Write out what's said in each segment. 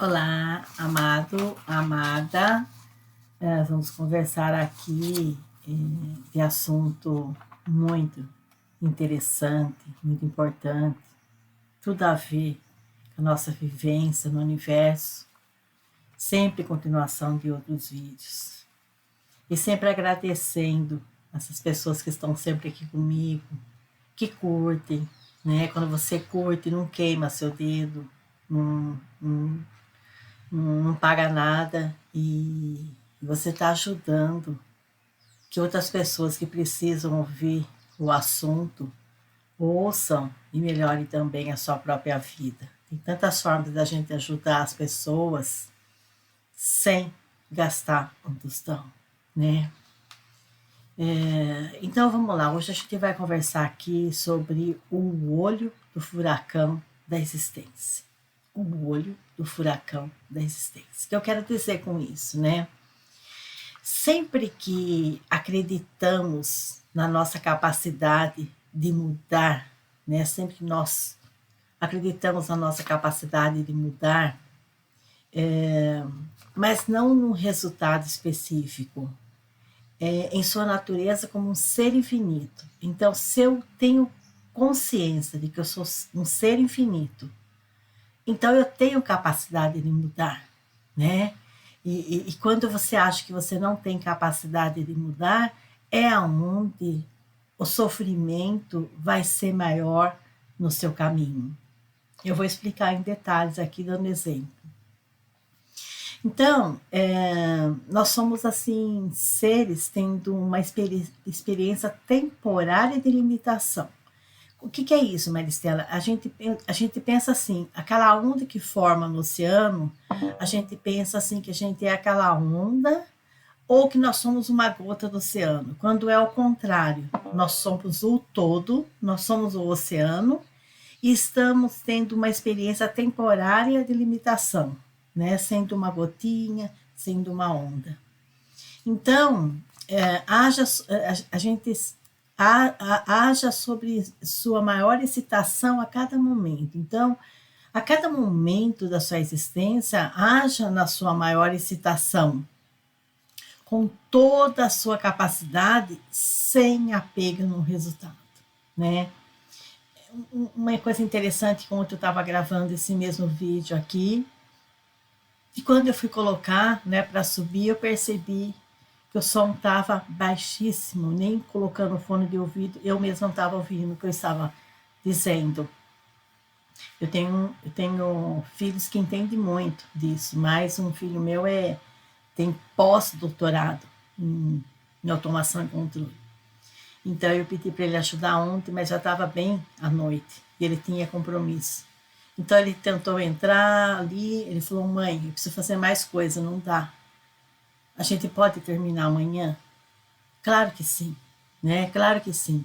Olá, amado, amada. Vamos conversar aqui de assunto muito interessante, muito importante, tudo a ver com a nossa vivência no universo, sempre continuação de outros vídeos. E sempre agradecendo essas pessoas que estão sempre aqui comigo, que curtem, né? Quando você curte, não queima seu dedo, não paga nada e você está ajudando que outras pessoas que precisam ouvir o assunto ouçam e melhorem também a sua própria vida. Tem tantas formas da gente ajudar as pessoas sem gastar um tostão, né? Então vamos lá, hoje a gente vai conversar aqui sobre o olho do furacão da existência. O olho do furacão da existência. O que eu quero dizer com isso, né? Sempre que acreditamos na nossa capacidade de mudar, né? Sempre que nós acreditamos na nossa capacidade de mudar, mas não num resultado específico, em sua natureza como um ser infinito. Então, se eu tenho consciência de que eu sou um ser infinito, então eu tenho capacidade de mudar, né? E quando você acha que você não tem capacidade de mudar, é onde o sofrimento vai ser maior no seu caminho. Eu vou explicar em detalhes aqui, dando exemplo. Então, nós somos assim seres tendo uma experiência temporária de limitação. O que é isso, Maristela? A gente pensa assim, aquela onda que forma no oceano, a gente pensa assim que a gente é aquela onda ou que nós somos uma gota do oceano, quando é o contrário. Nós somos o todo, nós somos o oceano e estamos tendo uma experiência temporária de limitação, né? Sendo uma gotinha, sendo uma onda. Então, a gente haja sobre sua maior excitação a cada momento. Então, a cada momento da sua existência, haja na sua maior excitação, com toda a sua capacidade, sem apego no resultado, né? Uma coisa interessante, como eu estava gravando esse mesmo vídeo aqui, e quando eu fui colocar, né, para subir, eu percebi que o som estava baixíssimo, nem colocando o fone de ouvido, eu mesma não estava ouvindo o que eu estava dizendo. Eu tenho filhos que entendem muito disso, mas um filho meu tem pós-doutorado em automação e controle. Então eu pedi para ele ajudar ontem, mas já estava bem à noite e ele tinha compromisso. Então ele tentou entrar ali, ele falou: mãe, eu preciso fazer mais coisa, não dá. A gente pode terminar amanhã? Claro que sim, né? Claro que sim.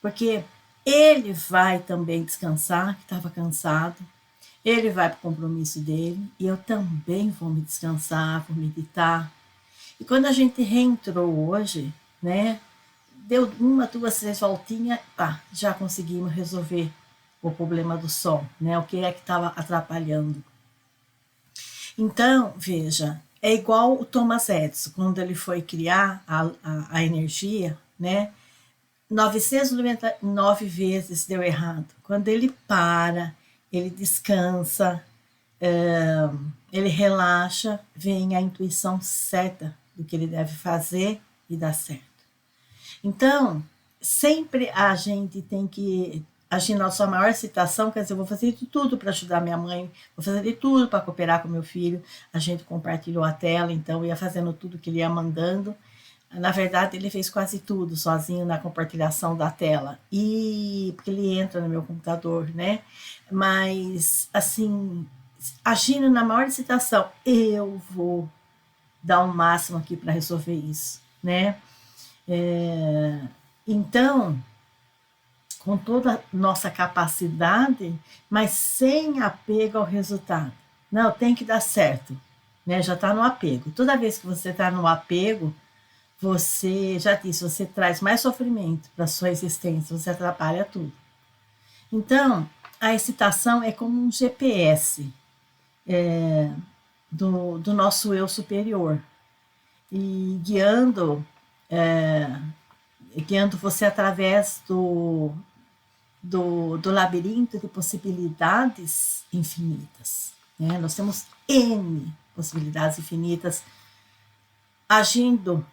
Porque ele vai também descansar, que estava cansado, ele vai para o compromisso dele, e eu também vou me descansar, vou meditar. E quando a gente reentrou hoje, né? Deu uma, duas, três voltinhas, pá, já conseguimos resolver o problema do som, né? O que é que estava atrapalhando. Então, veja, é igual o Thomas Edison, quando ele foi criar a energia, né? 999 vezes deu errado. Quando ele para, ele descansa, ele relaxa, vem a intuição certa do que ele deve fazer e dá certo. Então, sempre a gente tem que agir na sua maior excitação, quer dizer, eu vou fazer de tudo para ajudar minha mãe, vou fazer de tudo para cooperar com meu filho. A gente compartilhou a tela, então ia fazendo tudo que ele ia mandando. Na verdade, ele fez quase tudo sozinho na compartilhação da tela, e porque ele entra no meu computador, né? Mas, assim, agindo na maior excitação, eu vou dar o máximo aqui para resolver isso, né? Então, com toda a nossa capacidade, mas sem apego ao resultado. Não, tem que dar certo, né? Já está no apego. Toda vez que você está no apego, você, já disse, você traz mais sofrimento para a sua existência, você atrapalha tudo. Então, a excitação é como um GPS. do nosso eu superior e guiando você através do labirinto de possibilidades infinitas, né? Nós temos N possibilidades infinitas agindo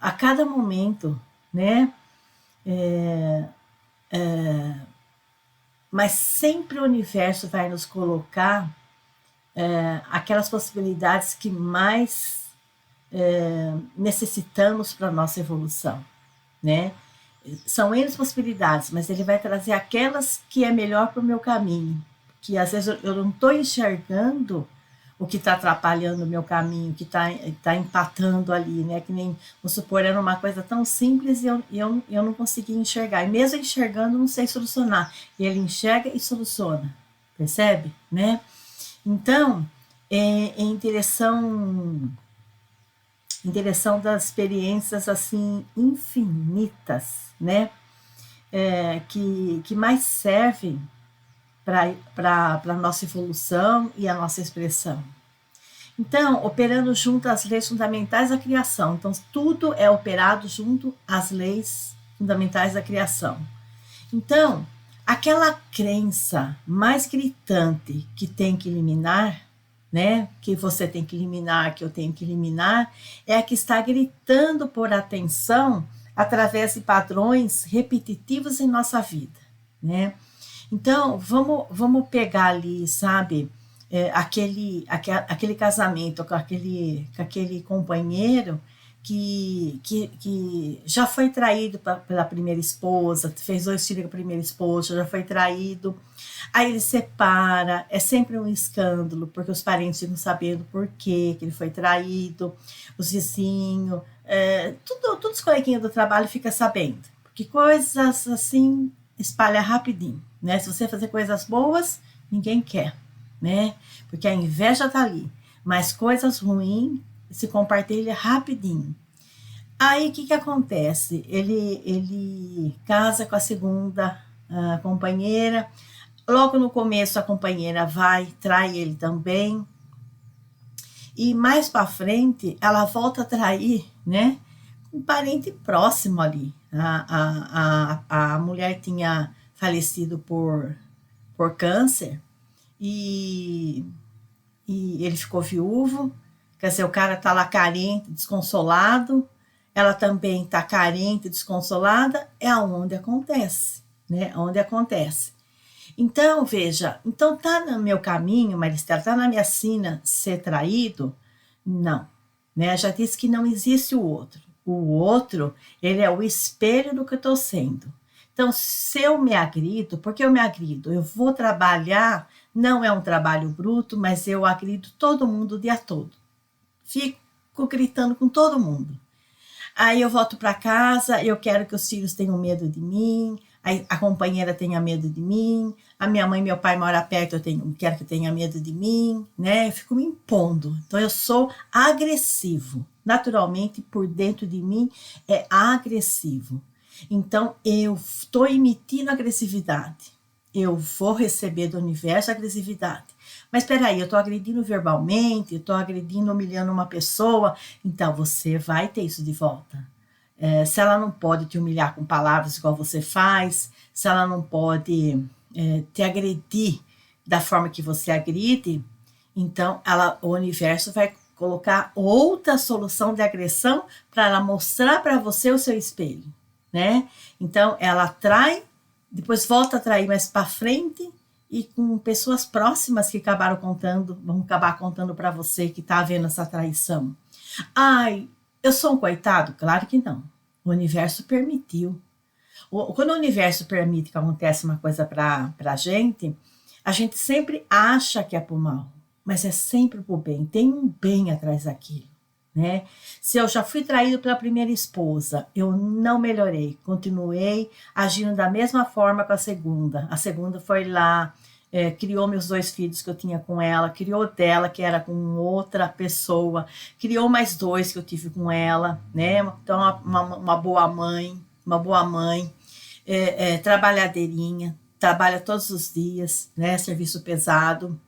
a cada momento, né? Mas sempre o universo vai nos colocar aquelas possibilidades que mais necessitamos para a nossa evolução, né? São N possibilidades, mas ele vai trazer aquelas que é melhor para o meu caminho, que às vezes eu não estou enxergando o que está atrapalhando o meu caminho, que tá empatando ali, né? Que nem, vamos supor, era uma coisa tão simples e eu não conseguia enxergar. E mesmo enxergando, não sei solucionar. E ele enxerga e soluciona, percebe? Né? Então, em direção das experiências assim infinitas, né? Que mais servem para a nossa evolução e a nossa expressão. Então, operando junto às leis fundamentais da criação. Então, tudo é operado junto às leis fundamentais da criação. Então, aquela crença mais gritante que tem que eliminar, né? Que você tem que eliminar, que eu tenho que eliminar, é a que está gritando por atenção através de padrões repetitivos em nossa vida, né? Então, vamos pegar ali, sabe, aquele casamento com aquele companheiro que já foi traído pela primeira esposa, fez 2 filhos com a primeira esposa, já foi traído, aí ele separa, é sempre um escândalo, porque os parentes ficam sabendo por que ele foi traído, os vizinhos, tudo os coleguinhas do trabalho ficam sabendo, porque coisas assim espalha rapidinho, né? Se você fazer coisas boas, ninguém quer, né? Porque a inveja tá ali, mas coisas ruins se compartilha rapidinho. Aí o que acontece? Ele casa com a segunda companheira. Logo no começo a companheira trai ele também. E mais para frente ela volta a trair, né? Um parente próximo ali. A mulher tinha falecido por câncer e ele ficou viúvo. Quer dizer, o cara está lá carente, desconsolado, ela também está carente, desconsolada, é aonde acontece, né? Onde acontece. Então, veja, então tá no meu caminho, Maristela, tá na minha sina ser traído? Não, né? Já disse que não existe o outro. O outro, ele é o espelho do que eu estou sendo. Então, se eu me agrido, porque eu me agrido? Eu vou trabalhar, não é um trabalho bruto, mas eu agrido todo mundo o dia todo. Fico gritando com todo mundo. Aí eu volto para casa, eu quero que os filhos tenham medo de mim, a companheira tenha medo de mim, a minha mãe e meu pai moram perto, quero que tenha medo de mim, né? Eu fico me impondo. Então eu sou agressivo. Naturalmente, por dentro de mim, é agressivo. Então eu estou emitindo agressividade. Eu vou receber do universo agressividade. Mas espera aí, eu estou agredindo verbalmente, eu estou agredindo, humilhando uma pessoa, então você vai ter isso de volta. Se ela não pode te humilhar com palavras igual você faz, se ela não pode te agredir da forma que você agride, então o universo vai colocar outra solução de agressão para ela mostrar para você o seu espelho, né? Então ela atrai, depois volta a atrair mais para frente, e com pessoas próximas que vão acabar contando para você que está havendo essa traição. Ai, eu sou um coitado? Claro que não. O universo permitiu. Quando o universo permite que aconteça uma coisa para a gente sempre acha que é para o mal, mas é sempre para o bem. Tem um bem atrás daquilo, né? Se eu já fui traído pela primeira esposa, eu não melhorei, continuei agindo da mesma forma com a segunda. A segunda foi lá, criou meus 2 filhos que eu tinha com ela, criou dela que era com outra pessoa, criou mais 2 que eu tive com ela, né? Então uma boa mãe, trabalhadeirinha, trabalha todos os dias, né? Serviço pesado.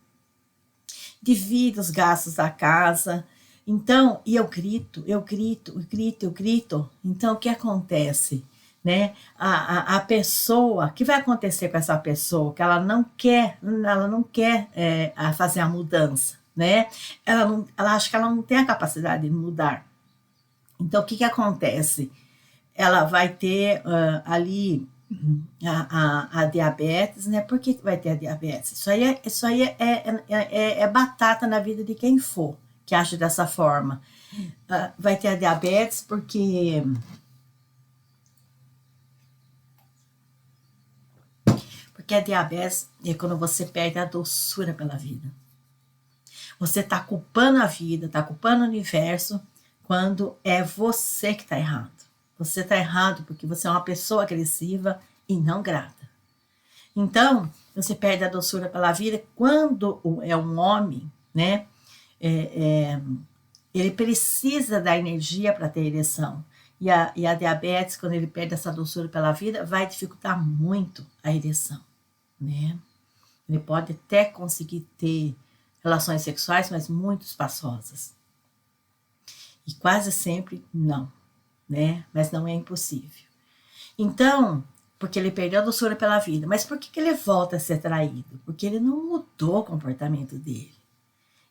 divide os gastos da casa. Então, e eu grito, eu grito, eu grito, eu grito. Então, o que acontece? Né? A pessoa, o que vai acontecer com essa pessoa? Que ela não quer fazer a mudança, né? Ela acha que ela não tem a capacidade de mudar. Então, o que acontece? Ela vai ter ali a diabetes, né? Por que vai ter a diabetes? Isso aí é batata na vida de quem for que acha dessa forma. Vai ter a diabetes porque a diabetes é quando você perde a doçura pela vida. Você está culpando a vida, está culpando o universo, quando é você que está errado. Você está errado porque você é uma pessoa agressiva e não grata. Então, você perde a doçura pela vida. Quando é um homem, né? Ele precisa da energia para ter ereção. E a diabetes, quando ele perde essa doçura pela vida, vai dificultar muito a ereção, né? Ele pode até conseguir ter relações sexuais, mas muito espaçosas. E quase sempre não, né? Mas não é impossível. Então, porque ele perdeu a doçura pela vida. Mas por que ele volta a ser traído? Porque ele não mudou o comportamento dele.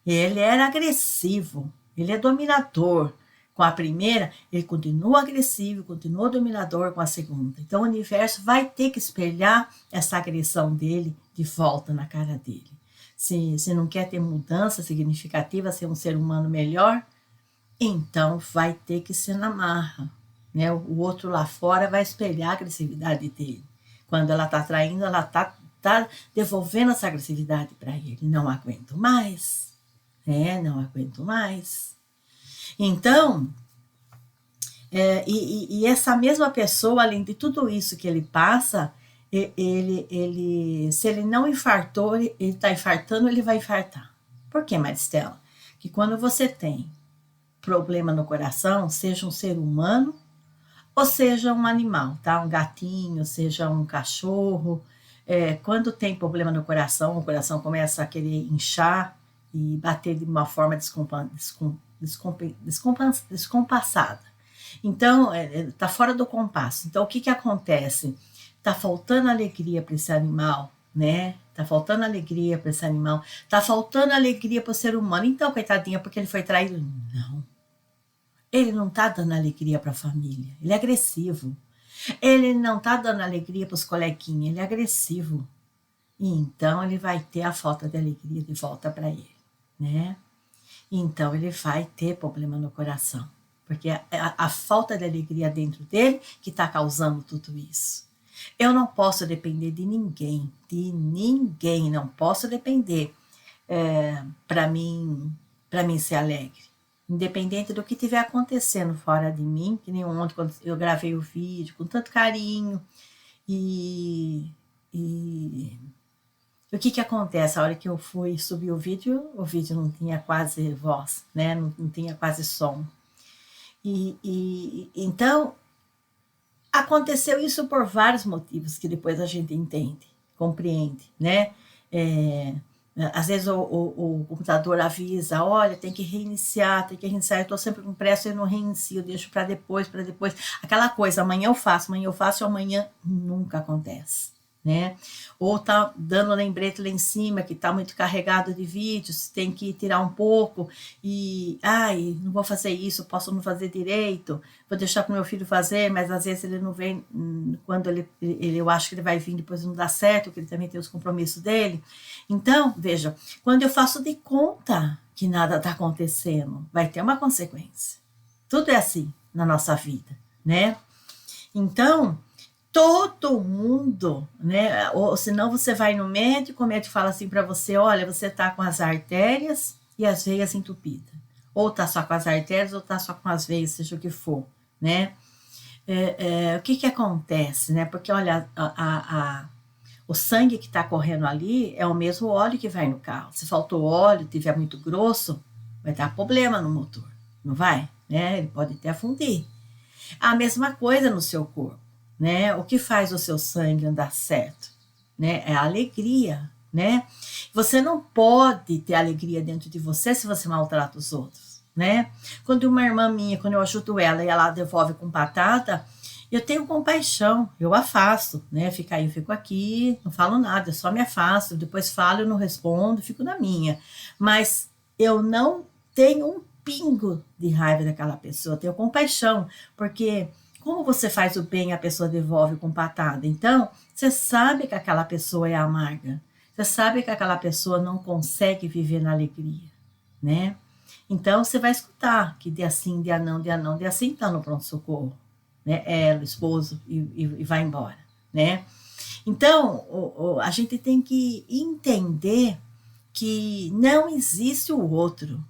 Ele era agressivo, ele é dominador. Com a primeira, ele continua agressivo, continua dominador com a segunda. Então, o universo vai ter que espelhar essa agressão dele de volta na cara dele. Se não quer ter mudança significativa, ser um ser humano melhor, então vai ter que ser na marra. Né? O outro lá fora vai espelhar a agressividade dele. Quando ela está traindo, ela está devolvendo essa agressividade para ele. Não aguento mais. Não aguento mais. Então, e essa mesma pessoa, além de tudo isso que ele passa, se ele não infartou, ele está infartando, ele vai infartar. Por quê, Maristela? Que quando você tem problema no coração, seja um ser humano ou seja um animal, tá? Um gatinho, seja um cachorro, quando tem problema no coração, o coração começa a querer inchar e bater de uma forma descompassada. Então, está fora do compasso. Então, o que acontece? Está faltando alegria para esse animal, né? Está faltando alegria para esse animal. Está faltando alegria para o ser humano. Então, coitadinha, porque ele foi traído? Não. Ele não está dando alegria para a família. Ele é agressivo. Ele não está dando alegria para os coleguinhas. Ele é agressivo. E então, ele vai ter a falta de alegria de volta para ele, né? Então, ele vai ter problema no coração. Porque a falta de alegria dentro dele que está causando tudo isso. Eu não posso depender de ninguém, não posso depender para mim ser alegre. Independente do que estiver acontecendo fora de mim, que nem ontem, quando eu gravei o vídeo com tanto carinho, e o que acontece? A hora que eu fui subir o vídeo não tinha quase voz, né? Não tinha quase som. Então, aconteceu isso por vários motivos que depois a gente entende, compreende, né? Às vezes o computador avisa, olha, tem que reiniciar, eu estou sempre com pressa, eu não reinicio, eu deixo para depois, aquela coisa, amanhã eu faço, e amanhã nunca acontece. Né? Ou tá dando lembrete lá em cima que tá muito carregado de vídeos, tem que tirar um pouco e não vou fazer isso, posso não fazer direito, vou deixar para o meu filho fazer, mas às vezes ele não vem quando eu acho que ele vai vir, depois não dá certo, porque ele também tem os compromissos dele. Então, veja, quando eu faço de conta que nada está acontecendo, vai ter uma consequência. Tudo é assim na nossa vida, né? Então, todo mundo, né? Ou senão você vai no médico, o médico fala assim para você, olha, você está com as artérias e as veias entupidas. Ou está só com as artérias, ou está só com as veias, seja o que for, né? O que acontece, né? Porque, olha, o sangue que está correndo ali é o mesmo óleo que vai no carro. Se faltou óleo, tiver muito grosso, vai dar problema no motor, não vai? Né? Ele pode até fundir. A mesma coisa no seu corpo. Né? O que faz o seu sangue andar certo? Né? É a alegria. né? Você não pode ter alegria dentro de você se você maltrata os outros, né? Quando uma irmã minha, quando eu ajudo ela e ela devolve com patada, eu tenho compaixão, eu afasto, né? Fica aí, eu fico aqui, não falo nada, eu só me afasto, depois falo, eu não respondo, fico na minha. Mas eu não tenho um pingo de raiva daquela pessoa, eu tenho compaixão, porque como você faz o bem, a pessoa devolve com patada. Então, você sabe que aquela pessoa é amarga, você sabe que aquela pessoa não consegue viver na alegria, né? Então, você vai escutar que de assim, de não, de não, de assim, tá no pronto-socorro, né? Ela, o esposo, e vai embora, né? Então, a gente tem que entender que não existe o outro.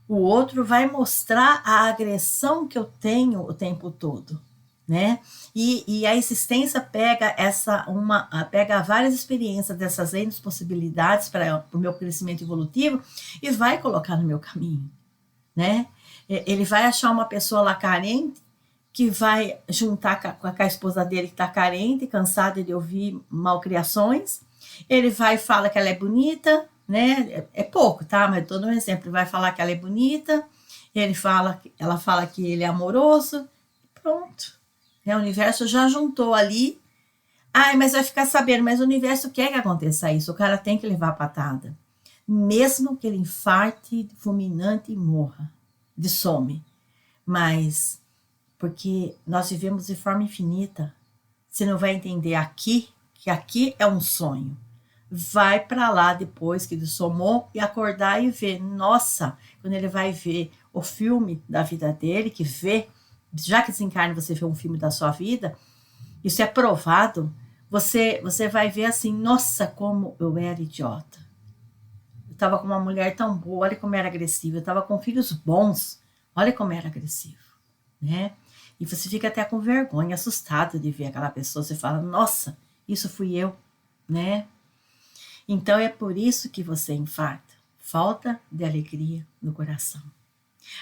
O outro vai mostrar a agressão que eu tenho o tempo todo, né? E a existência pega pega várias experiências dessas N possibilidades para o meu crescimento evolutivo e vai colocar no meu caminho, né? Ele vai achar uma pessoa lá carente que vai juntar com a esposa dele que está carente, cansada de ouvir malcriações. Ele vai falar que ela é bonita, né? É pouco, tá? Mas todo um exemplo. Ele vai falar que ela é bonita, ela fala que ele é amoroso. Pronto. O universo já juntou ali. Ai, mas vai ficar sabendo, mas o universo quer que aconteça isso. O cara tem que levar a patada. Mesmo que ele infarte fulminante e morra, de some. Mas porque nós vivemos de forma infinita. Você não vai entender aqui, que aqui é um sonho. Vai para lá depois que ele somou e acordar e ver. Nossa, quando ele vai ver o filme da vida dele, que vê, já que desencarna você vê um filme da sua vida, isso é provado, você vai ver assim, nossa, como eu era idiota. Eu estava com uma mulher tão boa, olha como era agressiva. Eu estava com filhos bons, olha como era agressivo, né? E você fica até com vergonha, assustado de ver aquela pessoa. Você fala, nossa, isso fui eu, né? Então é por isso que você infarta. Falta de alegria no coração.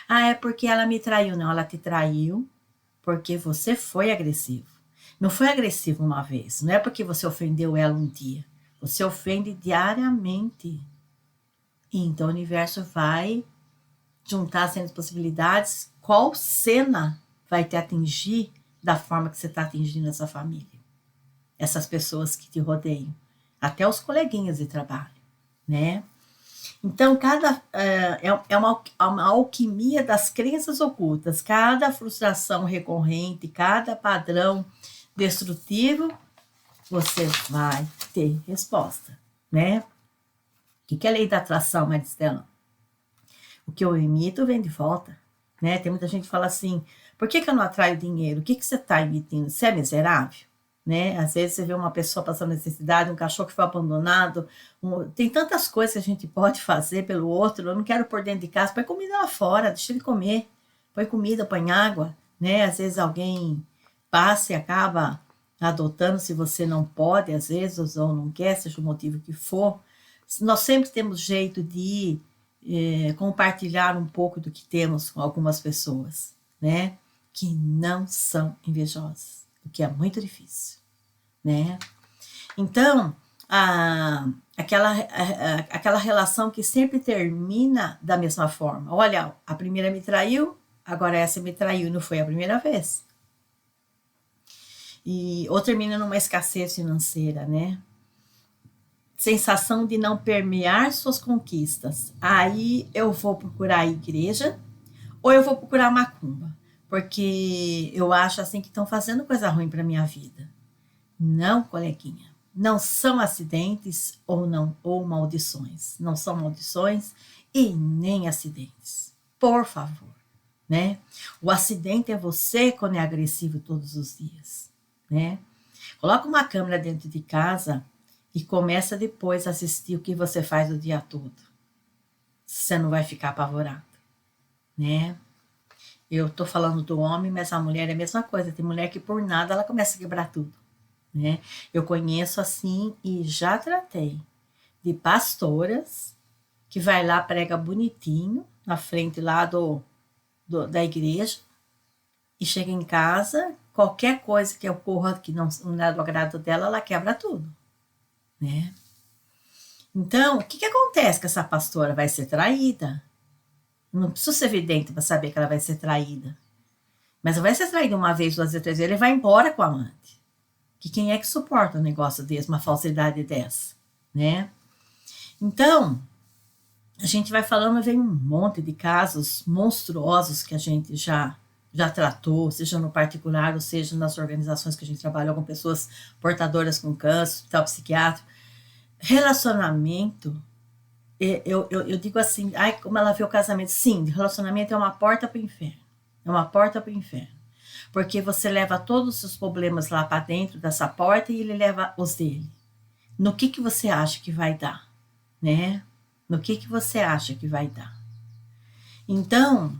Ah, é porque ela me traiu. Não, ela te traiu porque você foi agressivo. Não foi agressivo uma vez. Não é porque você ofendeu ela um dia. Você ofende diariamente. E então o universo vai juntar as possibilidades. Qual cena vai te atingir da forma que você está atingindo essa família? Essas pessoas que te rodeiam. Até os coleguinhas de trabalho, né? Então, é uma alquimia das crenças ocultas. Cada frustração recorrente, cada padrão destrutivo, você vai ter resposta, né? O que é a lei da atração, Maristela? O que eu emito vem de volta, né? Tem muita gente que fala assim, por que eu não atraio dinheiro? O que você está emitindo? Você é miserável? Né? Às vezes você vê uma pessoa passando necessidade, um cachorro que foi abandonado, tem tantas coisas que a gente pode fazer pelo outro. Eu não quero pôr dentro de casa, põe comida lá fora, deixa ele comer, põe comida, põe água, né? Às vezes alguém passa e acaba adotando se você não pode, às vezes, ou não quer, seja o motivo que for. Nós sempre temos jeito de compartilhar um pouco do que temos com algumas pessoas, né? Que não são invejosas, o que é muito difícil, né? Então, aquela relação que sempre termina da mesma forma. Olha, a primeira me traiu, agora essa me traiu, não foi a primeira vez. Ou termina numa escassez financeira, né? Sensação de não permear suas conquistas. Aí eu vou procurar a igreja ou eu vou procurar macumba, porque eu acho assim que estão fazendo coisa ruim para minha vida. Não, coleguinha, não são acidentes ou maldições. Não são maldições e nem acidentes. Por favor, né? O acidente é você quando é agressivo todos os dias, né? Coloca uma câmera dentro de casa e começa depois a assistir o que você faz o dia todo. Você não vai ficar apavorado, né? Eu tô falando do homem, mas a mulher é a mesma coisa. Tem mulher que por nada ela começa a quebrar tudo, né? Eu conheço assim e já tratei de pastoras que vai lá, prega bonitinho na frente lá da igreja e chega em casa, qualquer coisa que ocorra que não é do agrado dela, ela quebra tudo, né? Então, o que que acontece com essa pastora? Vai ser traída. Não precisa ser evidente para saber que ela vai ser traída. Mas ela vai ser traída uma vez, duas vezes, três vezes, ele vai embora com a amante. Que quem é que suporta um negócio desse, uma falsidade dessa, né? Então, a gente vai falando, vem um monte de casos monstruosos que a gente já tratou, seja no particular, ou seja nas organizações que a gente trabalha com pessoas portadoras com câncer, hospital psiquiátrico. Relacionamento, eu digo assim, ai, como ela vê o casamento. Sim, relacionamento é uma porta para o inferno. É uma porta para o inferno. Porque você leva todos os seus problemas lá para dentro dessa porta e ele leva os dele. No que você acha que vai dar, né? No que você acha que vai dar. Então,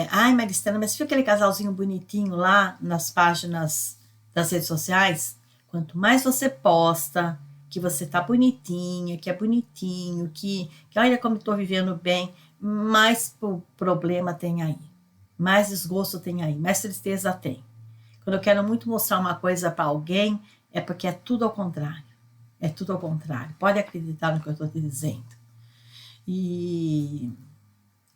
ai, Maristela, mas viu aquele casalzinho bonitinho lá nas páginas das redes sociais? Quanto mais você posta que você tá bonitinha, que é bonitinho, que olha como estou vivendo bem, mais problema tem aí. Mais desgosto tem aí, mais tristeza tem. Quando eu quero muito mostrar uma coisa para alguém, é porque é tudo ao contrário. É tudo ao contrário. Pode acreditar no que eu estou te dizendo. E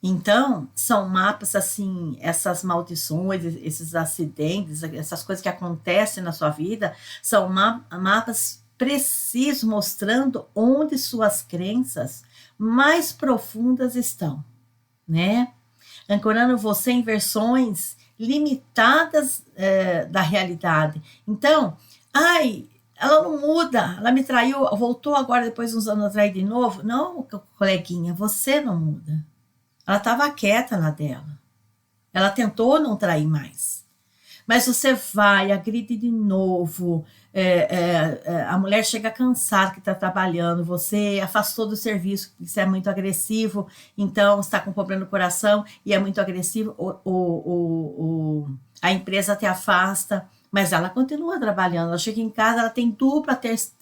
então, são mapas assim, essas maldições, esses acidentes, essas coisas que acontecem na sua vida, são mapas precisos mostrando onde suas crenças mais profundas estão, né? Ancorando você em versões limitadas da realidade. Então, ai, ela não muda, ela me traiu, voltou agora depois de uns anos atrás de novo. Não, coleguinha, você não muda. Ela estava quieta na dela. Ela tentou não trair mais. Mas você vai, agride de novo, a mulher chega cansada que está trabalhando, você afastou do serviço, você é muito agressivo, então você está com problema no coração e é muito agressivo, a empresa te afasta, mas ela continua trabalhando, ela chega em casa, ela tem dupla,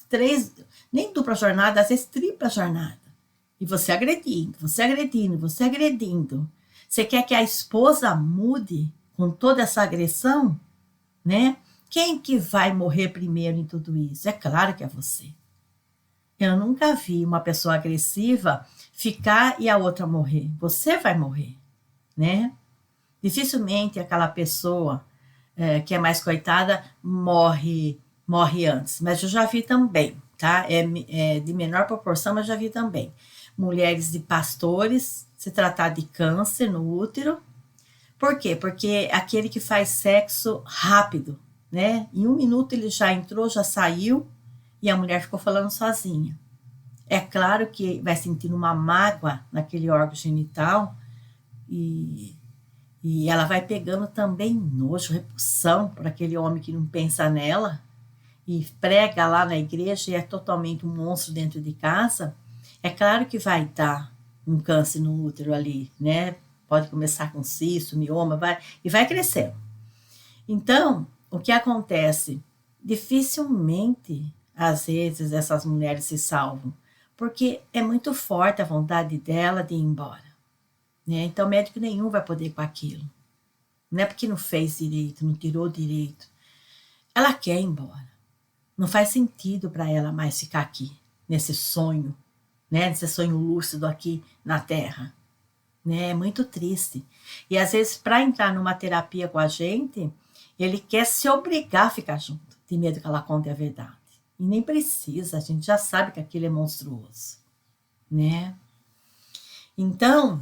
três, nem dupla jornada, às vezes tripla jornada. E você agredindo, você agredindo, você agredindo. Você quer que a esposa mude com toda essa agressão, né? Quem que vai morrer primeiro em tudo isso? É claro que é você. Eu nunca vi uma pessoa agressiva ficar e a outra morrer. Você vai morrer, né? Dificilmente aquela pessoa que é mais coitada morre antes. Mas eu já vi também, tá? É de menor proporção, mas já vi também. Mulheres de pastores se tratar de câncer no útero. Por quê? Porque aquele que faz sexo rápido, né? Em 1 minuto ele já entrou, já saiu e a mulher ficou falando sozinha. É claro que vai sentindo uma mágoa naquele órgão genital e ela vai pegando também nojo, repulsão por aquele homem que não pensa nela e prega lá na igreja e é totalmente um monstro dentro de casa. É claro que vai dar um câncer no útero ali, né? Pode começar com cisto, mioma, e vai crescendo. Então, o que acontece? Dificilmente, às vezes, essas mulheres se salvam, porque é muito forte a vontade dela de ir embora, né? Então, médico nenhum vai poder com aquilo. Não é porque não fez direito, não tirou direito. Ela quer ir embora. Não faz sentido para ela mais ficar aqui, nesse sonho, né? Nesse sonho lúcido aqui na Terra. Né? É muito triste. E às vezes, para entrar numa terapia com a gente, ele quer se obrigar a ficar junto, de medo que ela conte a verdade. E nem precisa, a gente já sabe que aquilo é monstruoso, né? Então,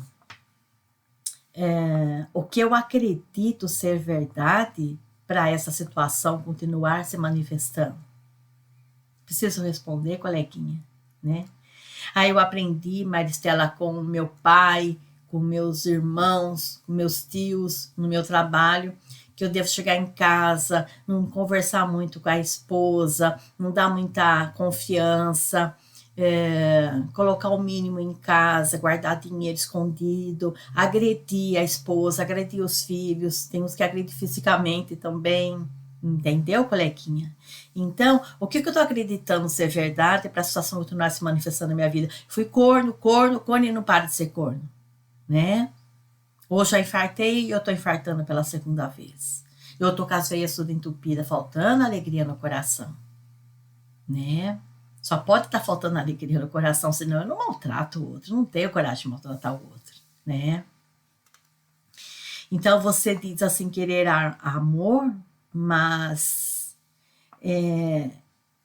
o que eu acredito ser verdade para essa situação continuar se manifestando? Preciso responder, coleguinha, né? Aí eu aprendi, Maristela, com o meu pai, com meus irmãos, com meus tios, no meu trabalho, que eu devo chegar em casa, não conversar muito com a esposa, não dar muita confiança, colocar o mínimo em casa, guardar dinheiro escondido, agredir a esposa, agredir os filhos, tem uns que agredem fisicamente também, entendeu, coleguinha? Então, o que eu estou acreditando ser verdade para a situação continuar se manifestando na minha vida? Fui corno e não para de ser corno, né? Hoje já infartei e eu estou infartando pela segunda vez. Eu estou com as veias tudo entupidas, faltando alegria no coração, né? Só pode estar faltando alegria no coração, senão eu não maltrato o outro, não tenho coragem de maltratar o outro, né? Então você diz assim, querer amor, mas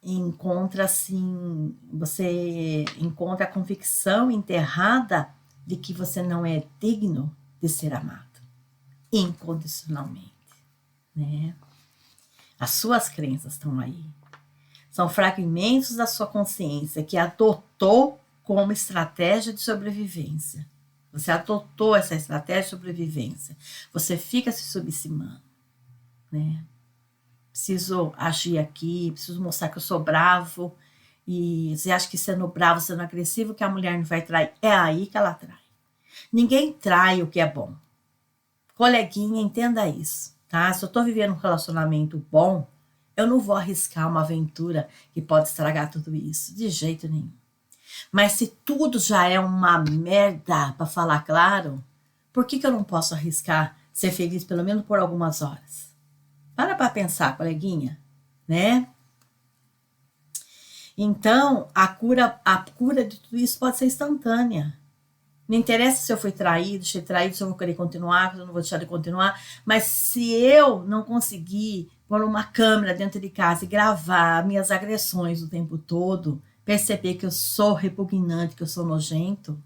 encontra assim, você encontra a convicção enterrada de que você não é digno de ser amado incondicionalmente, né? As suas crenças estão aí. São fragmentos da sua consciência que adotou como estratégia de sobrevivência. Você adotou essa estratégia de sobrevivência. Você fica se subestimando, né? Preciso agir aqui, preciso mostrar que eu sou bravo. E você acha que sendo bravo, sendo agressivo, que a mulher não vai trair. É aí que ela trai. Ninguém trai o que é bom. Coleguinha, entenda isso, tá? Se eu tô vivendo um relacionamento bom, eu não vou arriscar uma aventura que pode estragar tudo isso, de jeito nenhum. Mas se tudo já é uma merda, para falar claro, por que eu não posso arriscar ser feliz pelo menos por algumas horas? Para pensar, coleguinha, né? Então, a cura de tudo isso pode ser instantânea. Não interessa se eu fui traído, se eu vou querer continuar, se eu não vou deixar de continuar, mas se eu não conseguir pôr uma câmera dentro de casa e gravar minhas agressões o tempo todo, perceber que eu sou repugnante, que eu sou nojento,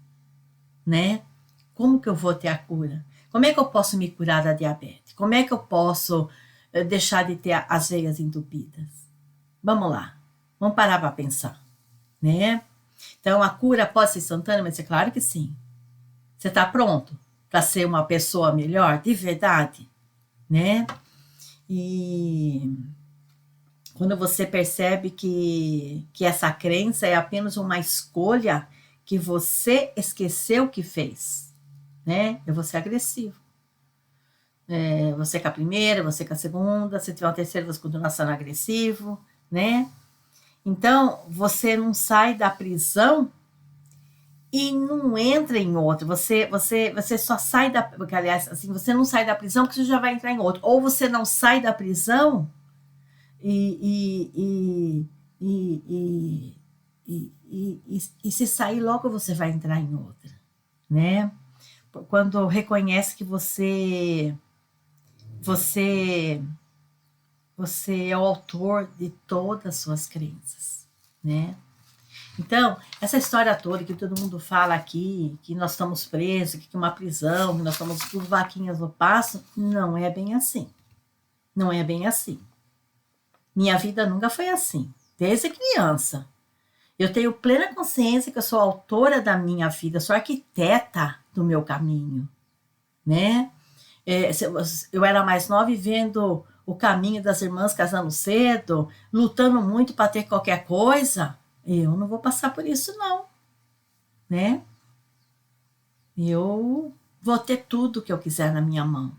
né? Como que eu vou ter a cura? Como é que eu posso me curar da diabetes? Como é que eu posso deixar de ter as veias entupidas? Vamos lá, vamos parar para pensar, né? Então, a cura pode ser instantânea, mas é claro que sim. Você está pronto para ser uma pessoa melhor, de verdade, né? E quando você percebe que essa crença é apenas uma escolha que você esqueceu que fez, né? Eu vou ser agressivo. Você com a primeira, você com a segunda, se tiver uma terceira, você continua sendo agressivo, né? Então, você não sai da prisão e não entra em outro. Você só sai da... Aliás, assim, você não sai da prisão porque você já vai entrar em outro. Ou você não sai da prisão e se sair logo você vai entrar em outra, né? Quando reconhece que você é o autor de todas as suas crenças, né? Então, essa história toda que todo mundo fala aqui, que nós estamos presos, que é uma prisão, que nós somos tudo vaquinhas no passo, não é bem assim. Não é bem assim. Minha vida nunca foi assim, desde criança. Eu tenho plena consciência que eu sou autora da minha vida, sou arquiteta do meu caminho, né? Eu era mais nova e vendo o caminho das irmãs casando cedo, lutando muito para ter qualquer coisa. Eu não vou passar por isso, não, né? Eu vou ter tudo que eu quiser na minha mão.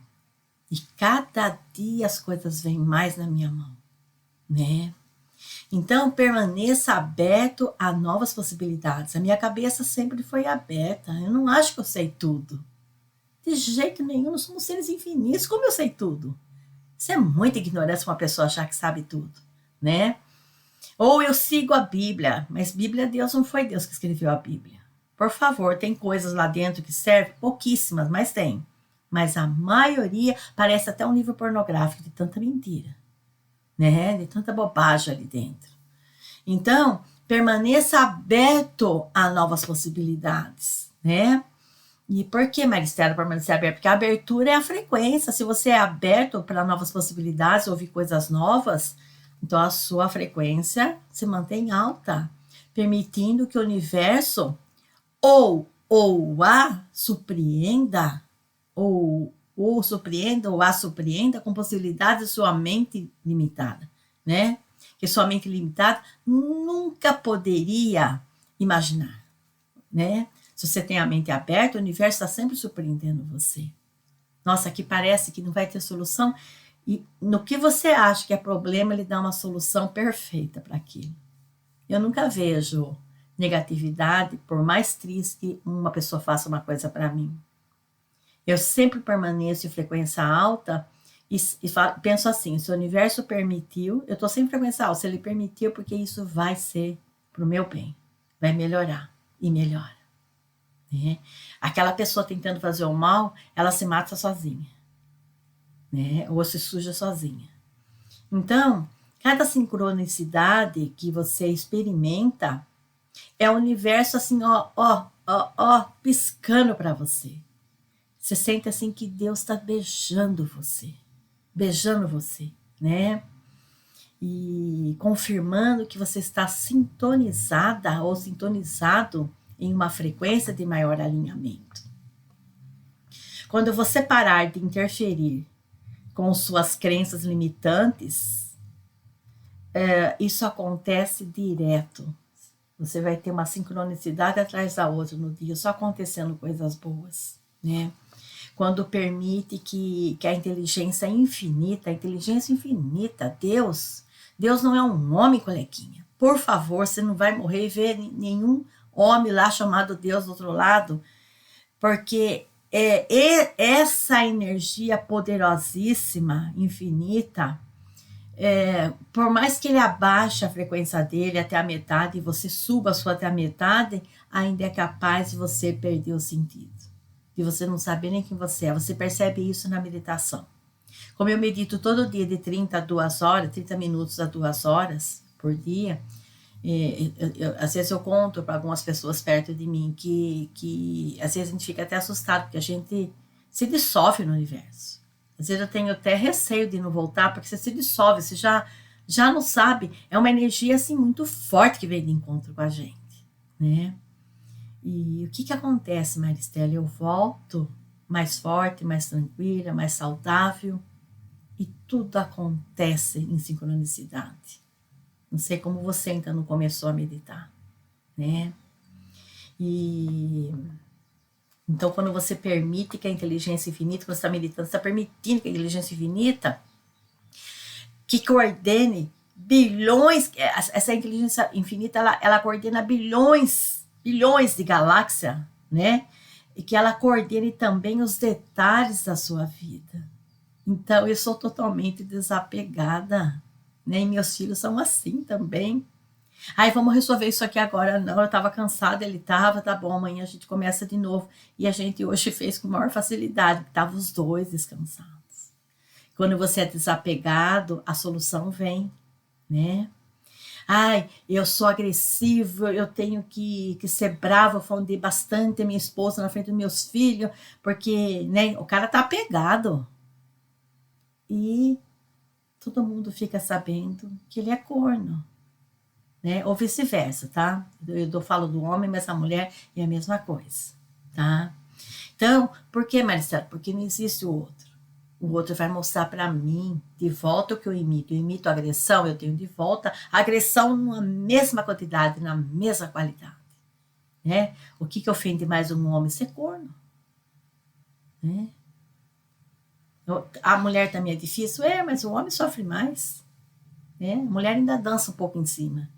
E cada dia as coisas vêm mais na minha mão, né? Então, permaneça aberto a novas possibilidades. A minha cabeça sempre foi aberta. Eu não acho que eu sei tudo. De jeito nenhum, nós somos seres infinitos. Como eu sei tudo? Isso é muita ignorância uma pessoa achar que sabe tudo, né? Ou eu sigo a Bíblia, mas Bíblia, Deus não foi Deus que escreveu a Bíblia. Por favor, tem coisas lá dentro que servem, pouquíssimas, mas tem. Mas a maioria parece até um livro pornográfico de tanta mentira, né? De tanta bobagem ali dentro. Então, permaneça aberto a novas possibilidades, né? E por que, Maristela, permanecer aberto? Porque a abertura é a frequência. Se você é aberto para novas possibilidades, ouvir coisas novas, então a sua frequência se mantém alta, permitindo que o universo ou a surpreenda, ou surpreenda ou a surpreenda com possibilidades de sua mente limitada, né? Que sua mente limitada nunca poderia imaginar, né? Se você tem a mente aberta, o universo está sempre surpreendendo você. Nossa, aqui parece que não vai ter solução. E no que você acha que é problema, ele dá uma solução perfeita para aquilo. Eu nunca vejo negatividade, por mais triste que uma pessoa faça uma coisa para mim. Eu sempre permaneço em frequência alta e penso assim, se o universo permitiu, eu estou sempre em frequência alta, se ele permitiu, porque isso vai ser pro meu bem. Vai melhorar e melhora. Né? Aquela pessoa tentando fazer o mal, ela se mata sozinha. Né? Ou se suja sozinha. Então, cada sincronicidade que você experimenta é o universo assim, piscando para você. Você sente assim que Deus está beijando você, né? E confirmando que você está sintonizada ou sintonizado em uma frequência de maior alinhamento. Quando você parar de interferir com suas crenças limitantes, isso acontece direto. Você vai ter uma sincronicidade atrás da outra no dia, só acontecendo coisas boas, né? Quando permite que a inteligência infinita, Deus não é um homem, coleguinha. Por favor, você não vai morrer e ver nenhum homem lá chamado Deus do outro lado, porque essa energia poderosíssima, infinita, por mais que ele abaixe a frequência dele até a metade e você suba a sua até a metade, ainda é capaz de você perder o sentido. De você não saber nem quem você é. Você percebe isso na meditação. Como eu medito todo dia de 30 a 2 horas, 30 minutos a 2 horas por dia, às vezes eu conto para algumas pessoas perto de mim que às vezes a gente fica até assustado, porque a gente se dissolve no universo. Às vezes eu tenho até receio de não voltar, porque você se dissolve, você já não sabe. É uma energia assim muito forte que vem de encontro com a gente, né? E o que acontece, Maristela? Eu volto mais forte, mais tranquila, mais saudável, e tudo acontece em sincronicidade. Não sei como você ainda não começou a meditar, né? E então, quando você permite que a inteligência infinita, quando você está meditando, você está permitindo que a inteligência infinita que coordene bilhões, essa inteligência infinita, ela coordena bilhões de galáxias, né? E que ela coordene também os detalhes da sua vida. Então, eu sou totalmente desapegada, né? E meus filhos são assim também. Ai, vamos resolver isso aqui agora. Não, eu estava cansada, ele estava, tá bom, amanhã a gente começa de novo. E a gente hoje fez com maior facilidade, porque estavam os dois descansados. Quando você é desapegado, a solução vem, né? Ai, eu sou agressivo, eu tenho que ser bravo, eu ofendi bastante a minha esposa na frente dos meus filhos, porque, né, o cara tá apegado. E todo mundo fica sabendo que ele é corno, né? Ou vice-versa, tá? Eu falo do homem, mas a mulher é a mesma coisa, tá? Então, por que, Maricela? Porque não existe o outro. O outro vai mostrar para mim de volta o que eu imito. Eu imito agressão, eu tenho de volta agressão na mesma quantidade, na mesma qualidade, né? O que ofende mais um homem? Ser corno, né? A mulher também é difícil? Mas o homem sofre mais, né? A mulher ainda dança um pouco em cima.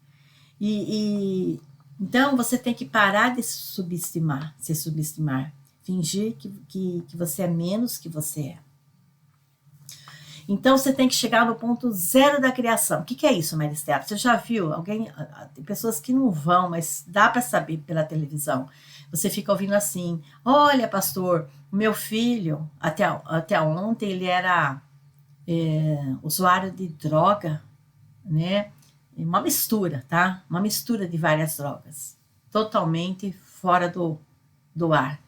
Então, você tem que parar de se subestimar, fingir que você é menos que você é. Então, você tem que chegar no ponto zero da criação. O que é isso, Maristela? Você já viu alguém? Tem pessoas que não vão, mas dá para saber pela televisão. Você fica ouvindo assim: olha, pastor, o meu filho, até ontem, ele era usuário de droga, né? Uma mistura, tá? Uma mistura de várias drogas. Totalmente fora do ar.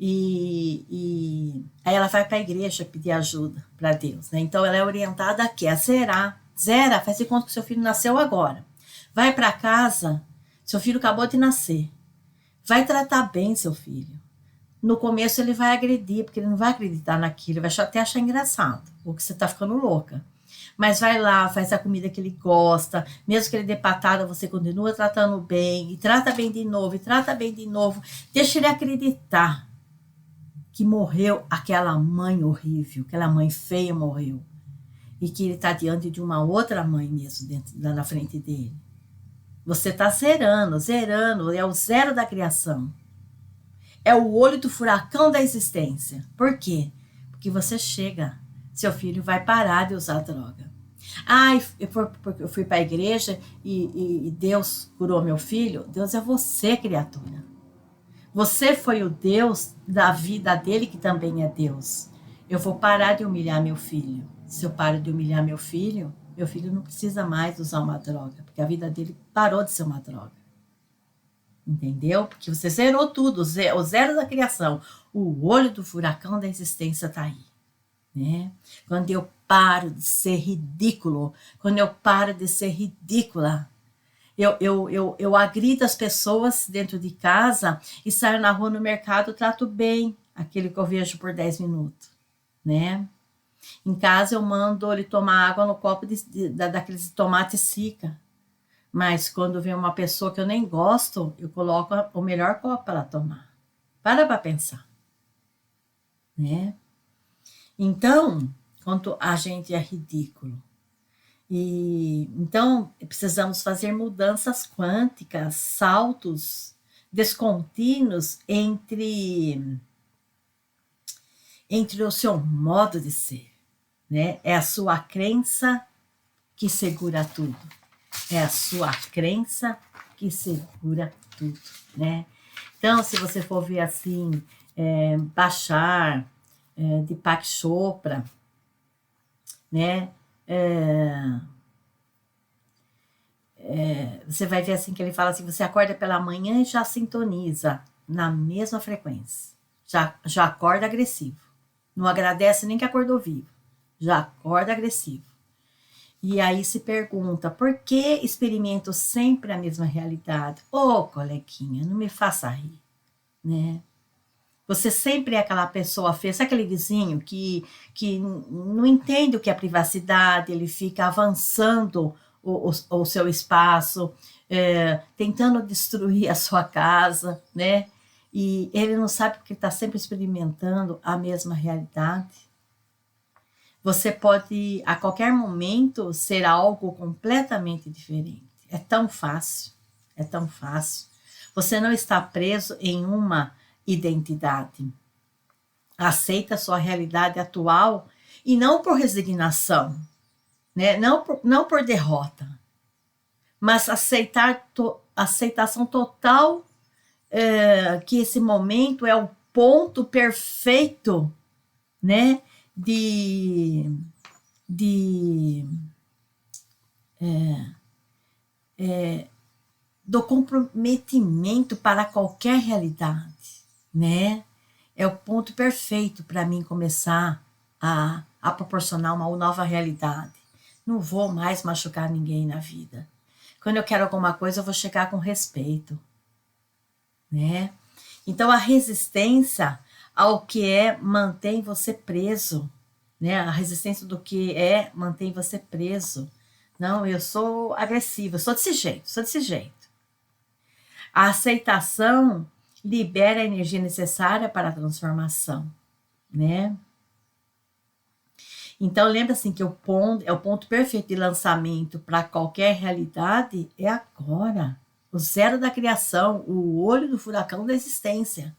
E aí ela vai para a igreja pedir ajuda para Deus, né? Então ela é orientada aqui a zerar, faz de conta que seu filho nasceu agora. Vai para casa, seu filho acabou de nascer. Vai tratar bem seu filho. No começo ele vai agredir, porque ele não vai acreditar naquilo, ele vai até achar engraçado, ou que você está ficando louca. Mas vai lá, faz a comida que ele gosta, mesmo que ele dê patada, você continua tratando bem, e trata bem de novo, deixa ele acreditar que morreu aquela mãe horrível, aquela mãe feia morreu, e que ele está diante de uma outra mãe mesmo, na frente dele. Você está zerando, é o zero da criação. É o olho do furacão da existência. Por quê? Porque você chega, seu filho vai parar de usar droga. Ai, eu fui para a igreja e Deus curou meu filho. Deus é você, criatura. Você foi o Deus da vida dele, que também é Deus. Eu vou parar de humilhar meu filho. Se eu paro de humilhar meu filho não precisa mais usar uma droga, porque a vida dele parou de ser uma droga. Entendeu? Porque você zerou tudo, o zero da criação. O olho do furacão da existência está aí. Né? Quando eu paro de ser ridículo, quando eu paro de ser ridícula, eu agrido as pessoas dentro de casa e saio na rua, no mercado, trato bem aquele que eu vejo por 10 minutos, né? Em casa eu mando ele tomar água no copo daqueles tomates sica, mas quando vem uma pessoa que eu nem gosto, eu coloco o melhor copo para ela tomar. Para pensar, né? Então, quando a gente é ridículo, e então precisamos fazer mudanças quânticas, saltos descontínuos entre o seu modo de ser, né? É a sua crença que segura tudo. É a sua crença que segura tudo, né? Então, se você for ver assim, Bashar, Deepak Chopra, né? Você vai ver assim que ele fala assim, você acorda pela manhã e já sintoniza na mesma frequência. Já acorda agressivo. Não agradece nem que acordou vivo. Já acorda agressivo. E aí se pergunta, por que experimento sempre a mesma realidade? Ô, coleguinha, não me faça rir, né? Você sempre é aquela pessoa feia, sabe aquele vizinho que não entende o que é privacidade, ele fica avançando o seu espaço, tentando destruir a sua casa, né? E ele não sabe porque está sempre experimentando a mesma realidade. Você pode, a qualquer momento, ser algo completamente diferente. É tão fácil, é tão fácil. Você não está preso em uma identidade. Aceita a sua realidade atual e não por resignação, né? Não por derrota, mas aceitação total, que esse momento é o ponto perfeito, né? Do comprometimento para qualquer realidade, né? É o ponto perfeito para mim começar a proporcionar uma nova realidade. Não vou mais machucar ninguém na vida. Quando eu quero alguma coisa, eu vou chegar com respeito, né? Então, a resistência ao que é mantém você preso, né? A resistência do que é mantém você preso. Não, eu sou agressiva, eu sou desse jeito, sou desse jeito. A aceitação libera a energia necessária para a transformação, né? Então, lembra assim que o ponto perfeito de lançamento para qualquer realidade é agora. O zero da criação, o olho do furacão da existência.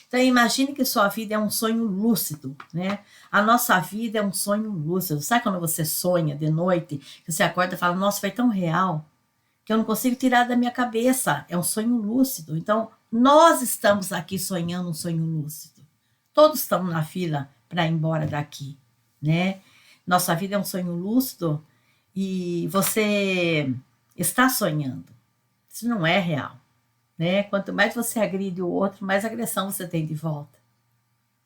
Então, imagine que sua vida é um sonho lúcido, né? A nossa vida é um sonho lúcido. Sabe quando você sonha de noite, que você acorda e fala, nossa, foi tão real, que eu não consigo tirar da minha cabeça. É um sonho lúcido. Então, nós estamos aqui sonhando um sonho lúcido. Todos estamos na fila para ir embora daqui, né? Nossa vida é um sonho lúcido e você está sonhando. Isso não é real, né? Quanto mais você agride o outro, mais agressão você tem de volta.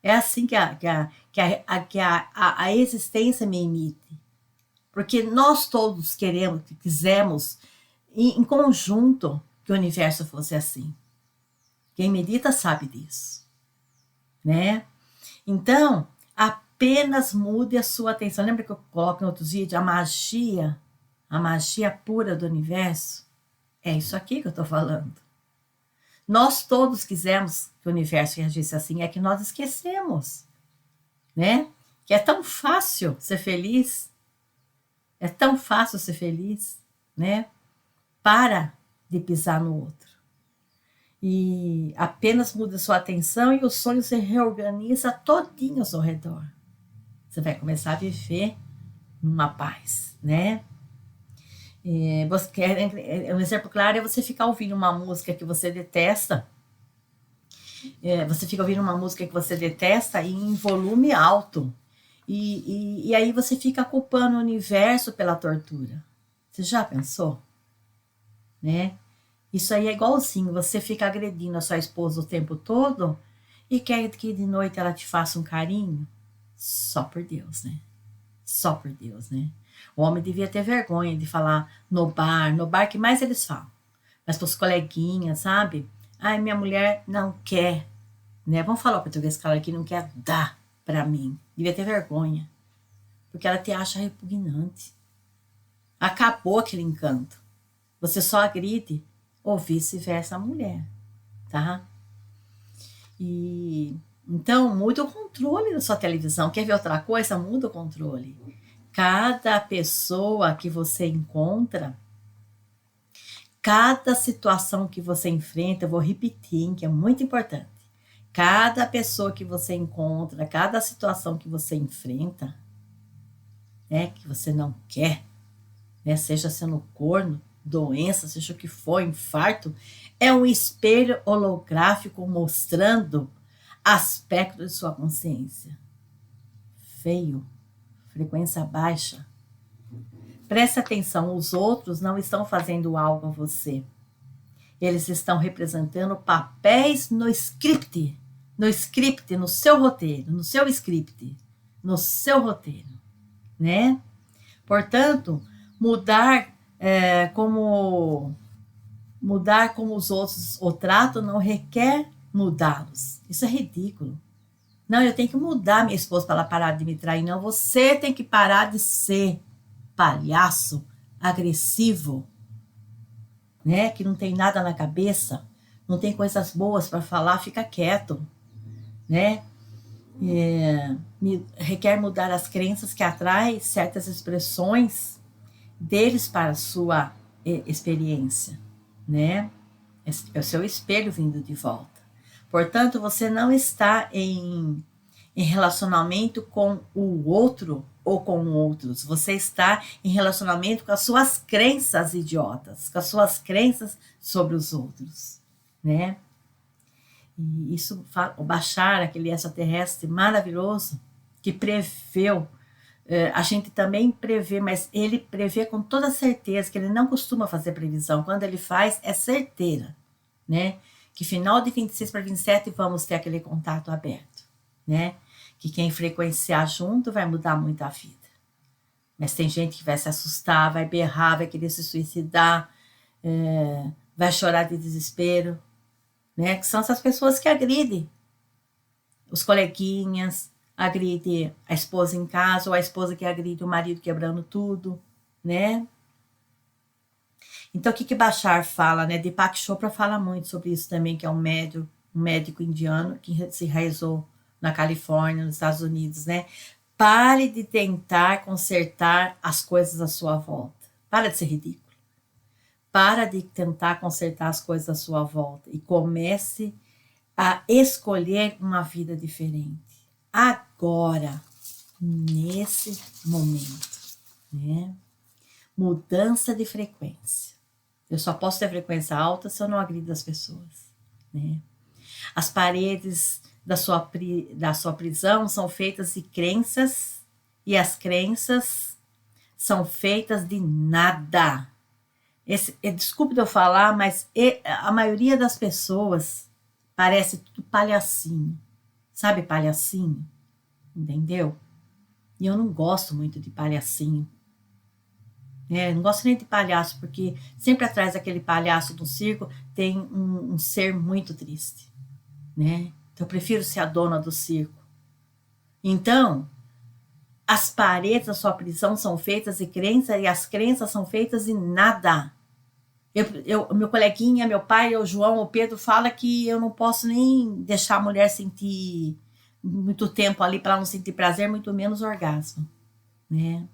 É assim que a existência me emite. Porque nós todos quisemos em conjunto que o universo fosse assim. Quem medita sabe disso, né? Então, apenas mude a sua atenção. Lembra que eu coloco em outros vídeos a magia pura do universo? É isso aqui que eu estou falando. Nós todos quisemos que o universo reagisse assim, é que nós esquecemos, né? Que é tão fácil ser feliz, é tão fácil ser feliz, né? Para de pisar no outro. E apenas muda sua atenção e o sonho se reorganiza todinho ao seu redor. Você vai começar a viver numa paz, né? Um exemplo claro é você ficar ouvindo uma música que você detesta, você fica ouvindo uma música que você detesta e em volume alto, e aí você fica culpando o universo pela tortura. Você já pensou? Né? Isso aí é igualzinho, você fica agredindo a sua esposa o tempo todo e quer que de noite ela te faça um carinho? Só por Deus, né? Só por Deus, né? O homem devia ter vergonha de falar no bar que mais eles falam. Mas para os coleguinhas, sabe? Ai, minha mulher não quer, né? Vamos falar o português claro aqui, não quer dar para mim. Devia ter vergonha, porque ela te acha repugnante. Acabou aquele encanto. Você só agride ou vice-versa a mulher, tá? E então muda o controle da sua televisão. Quer ver outra coisa? Muda o controle. Cada pessoa que você encontra, cada situação que você enfrenta, eu vou repetir, hein, que é muito importante. Cada pessoa que você encontra, cada situação que você enfrenta, né, que você não quer, né, seja sendo corno, doença, seja o que for, infarto, é um espelho holográfico mostrando aspectos de sua consciência. Feio, frequência baixa. Preste atenção, os outros não estão fazendo algo a você. Eles estão representando papéis no script, no seu roteiro, no seu script, no seu roteiro, né? Portanto, mudar como os outros o tratam não requer mudá-los. Isso é ridículo. Não, eu tenho que mudar minha esposa para ela parar de me trair. Não, você tem que parar de ser palhaço, agressivo, né? Que não tem nada na cabeça, não tem coisas boas para falar, fica quieto, né? Requer mudar as crenças que atraem certas expressões deles para a sua experiência, né? É o seu espelho vindo de volta. Portanto, você não está em relacionamento com o outro ou com outros. Você está em relacionamento com as suas crenças idiotas, com as suas crenças sobre os outros, né? E isso, o Bashar, aquele extraterrestre maravilhoso, que preveu, a gente também prevê, mas ele prevê com toda certeza, que ele não costuma fazer previsão. Quando ele faz, é certeira, né? Que final de 26 para 27 vamos ter aquele contato aberto, né? Que quem frequenciar junto vai mudar muito a vida. Mas tem gente que vai se assustar, vai berrar, vai querer se suicidar, vai chorar de desespero, né? Que são essas pessoas que agridem os coleguinhas, agride a esposa em casa, ou a esposa que agride o marido quebrando tudo, né? Então, o que Bashar fala, né? Deepak Chopra fala muito sobre isso também, que é um médico indiano que se enraizou na Califórnia, nos Estados Unidos, né? Pare de tentar consertar as coisas à sua volta. Para de ser ridículo. Para de tentar consertar as coisas à sua volta e comece a escolher uma vida diferente. Agora, nesse momento, né? Mudança de frequência. Eu só posso ter frequência alta se eu não agrido as pessoas, né? As paredes da sua prisão são feitas de crenças e as crenças são feitas de nada. Desculpe de eu falar, mas a maioria das pessoas parece tudo palhacinho. Sabe palhacinho? Entendeu? E eu não gosto muito de palhacinho. Não gosto nem de palhaço, porque sempre atrás daquele palhaço do circo tem um ser muito triste, né? Então eu prefiro ser a dona do circo. Então, as paredes da sua prisão são feitas de crença e as crenças são feitas de nada. Meu coleguinha, meu pai, o João, o Pedro fala que eu não posso nem deixar a mulher sentir muito tempo ali para ela não sentir prazer, muito menos orgasmo, né?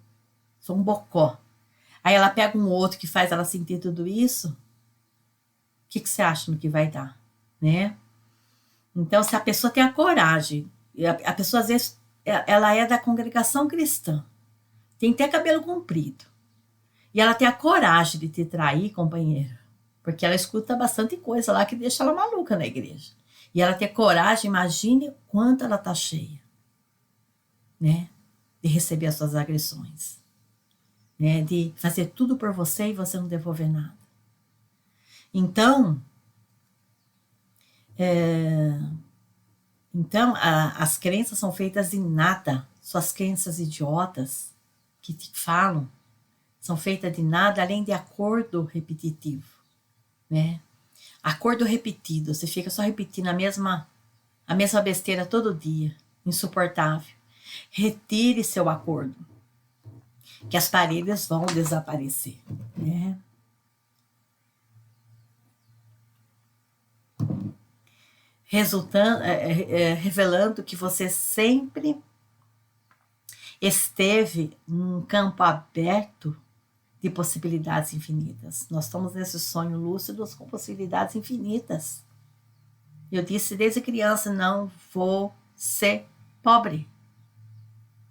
Sou um bocó. Aí ela pega um outro que faz ela sentir tudo isso, o que você acha no que vai dar, né? Então, se a pessoa tem a coragem, a pessoa às vezes, ela é da congregação cristã, tem que ter cabelo comprido. E ela tem a coragem de te trair, companheiro, porque ela escuta bastante coisa lá que deixa ela maluca na igreja. E ela tem coragem, imagine quanto ela tá cheia, né? De receber as suas agressões, né? De fazer tudo por você e você não devolver nada. Então, as crenças são feitas de nada. Suas crenças idiotas que te falam são feitas de nada além de acordo repetitivo, né? Acordo repetido, você fica só repetindo a mesma besteira todo dia, insuportável. Retire seu acordo, que as paredes vão desaparecer, né? Revelando que você sempre esteve num campo aberto de possibilidades infinitas. Nós estamos nesse sonho lúcido com possibilidades infinitas. Eu disse desde criança, não vou ser pobre.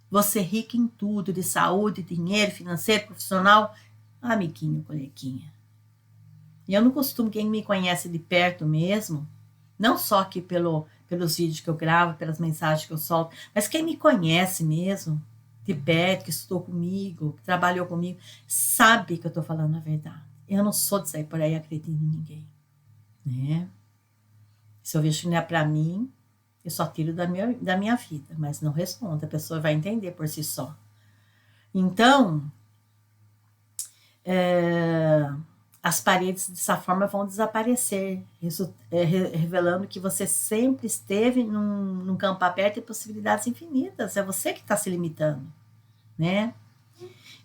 Vou ser rica em tudo, de saúde, dinheiro, financeiro, profissional. Amiguinho, coleguinha. E eu não costumo, quem me conhece de perto mesmo, não só aqui pelos vídeos que eu gravo, pelas mensagens que eu solto, mas quem me conhece mesmo, de perto, que estudou comigo, que trabalhou comigo, sabe que eu estou falando a verdade. Eu não sou de sair por aí acreditando em ninguém, né? Se eu vejo que não é para mim, eu só tiro da minha vida, mas não respondo, a pessoa vai entender por si só. Então, as paredes dessa forma vão desaparecer, revelando que você sempre esteve num campo aberto de possibilidades infinitas. É você que está se limitando, né?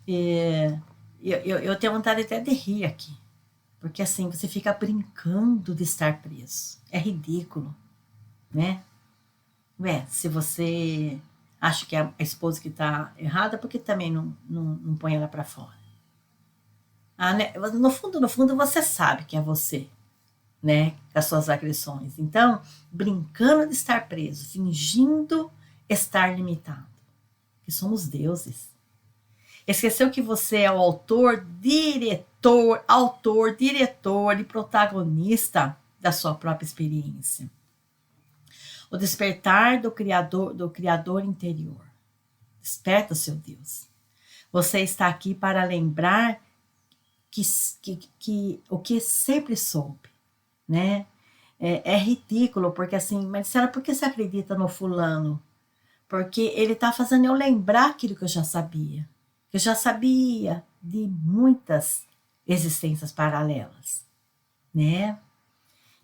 Eu tenho vontade até de rir aqui, porque assim, você fica brincando de estar preso. É ridículo, né? Se você acha que é a esposa que está errada, por que também não põe ela para fora? Né? No fundo, você sabe que é você, né? Com as suas agressões. Então, brincando de estar preso, fingindo estar limitado. Que somos deuses. Esqueceu que você é o autor, diretor e protagonista da sua própria experiência. O despertar do Criador interior. Desperta, seu Deus. Você está aqui para lembrar que o que sempre soube, né? É ridículo, porque assim, Marcela, por que você acredita no fulano? Porque ele está fazendo eu lembrar aquilo que eu já sabia. Eu já sabia de muitas existências paralelas, né?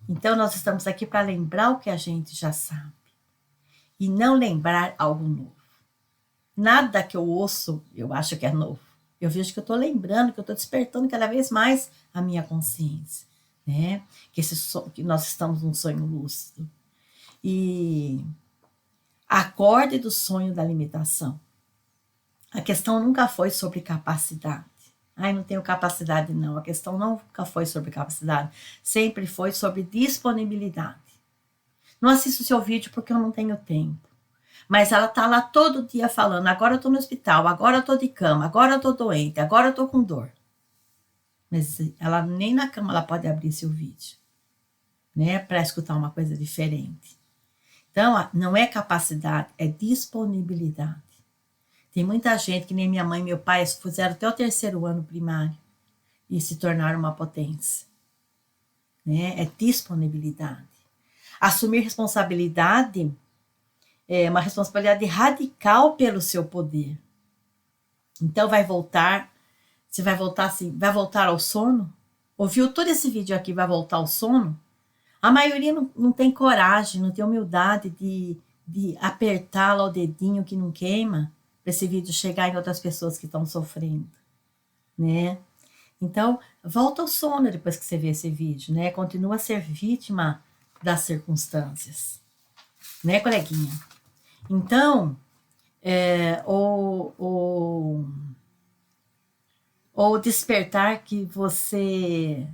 Então, nós estamos aqui para lembrar o que a gente já sabe. E não lembrar algo novo. Nada que eu ouço, eu acho que é novo. Eu vejo que eu estou lembrando, que eu estou despertando cada vez mais a minha consciência, né? Que nós estamos num sonho lúcido. E acorde do sonho da limitação. A questão nunca foi sobre capacidade. Não tenho capacidade, não. A questão nunca foi sobre capacidade. Sempre foi sobre disponibilidade. Não assisto o seu vídeo porque eu não tenho tempo. Mas ela está lá todo dia falando, agora eu estou no hospital, agora eu estou de cama, agora eu estou doente, agora eu estou com dor. Mas ela nem na cama ela pode abrir seu vídeo, né? Para escutar uma coisa diferente. Então, não é capacidade, é disponibilidade. Tem muita gente, que nem minha mãe e meu pai, fizeram até o 3º ano primário e se tornaram uma potência. Né? É disponibilidade. Assumir responsabilidade é uma responsabilidade radical pelo seu poder. Então você vai voltar assim, vai voltar ao sono? Ouviu todo esse vídeo aqui, vai voltar ao sono? A maioria não tem coragem, não tem humildade de apertar lá o dedinho que não queima, para esse vídeo chegar em outras pessoas que estão sofrendo, né? Então, volta ao sono depois que você vê esse vídeo, né? Continua a ser vítima das circunstâncias, né, coleguinha? Então, despertar que você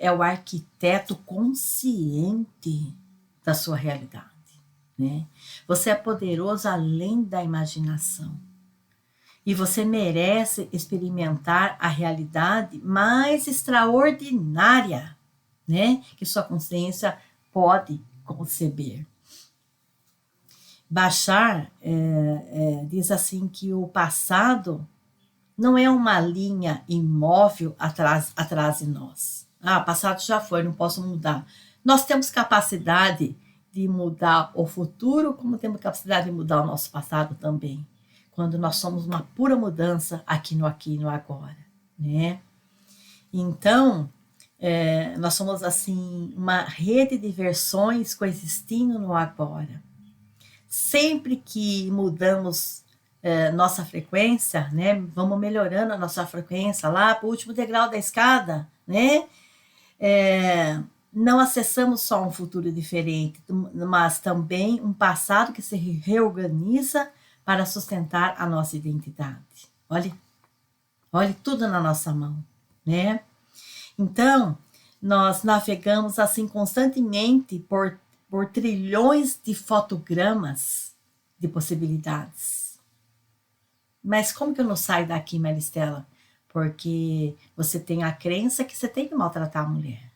é o arquiteto consciente da sua realidade, né? Você é poderoso além da imaginação. E você merece experimentar a realidade mais extraordinária, né? Que sua consciência pode conceber. Bashar diz assim que o passado não é uma linha imóvel atrás de nós. O passado já foi, não posso mudar. Nós temos capacidade de mudar o futuro, como temos capacidade de mudar o nosso passado também. Quando nós somos uma pura mudança aqui e no agora, né? Então, nós somos assim uma rede de versões coexistindo no agora. Sempre que mudamos nossa frequência, né? Vamos melhorando a nossa frequência lá para o último degrau da escada, né? Não acessamos só um futuro diferente, mas também um passado que se reorganiza para sustentar a nossa identidade. Olhe tudo na nossa mão, né? Então, nós navegamos assim constantemente por trilhões de fotogramas de possibilidades. Mas como que eu não saio daqui, Maristela? Porque você tem a crença que você tem que maltratar a mulher.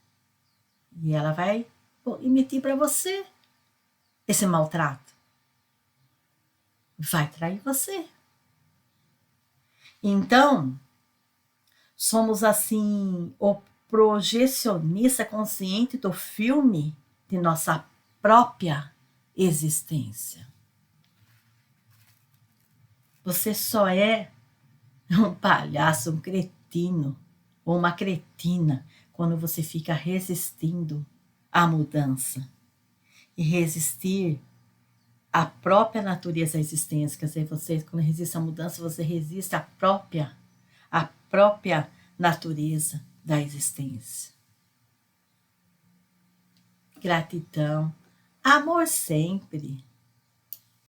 E ela vai emitir para você esse maltrato. Vai trair você. Então, somos assim o projecionista consciente do filme de nossa própria existência. Você só é um palhaço, um cretino ou uma cretina quando você fica resistindo à mudança. E resistir à própria natureza da existência. Quer dizer, você, quando resiste à mudança, você resiste à própria natureza da existência. Gratidão. Amor sempre.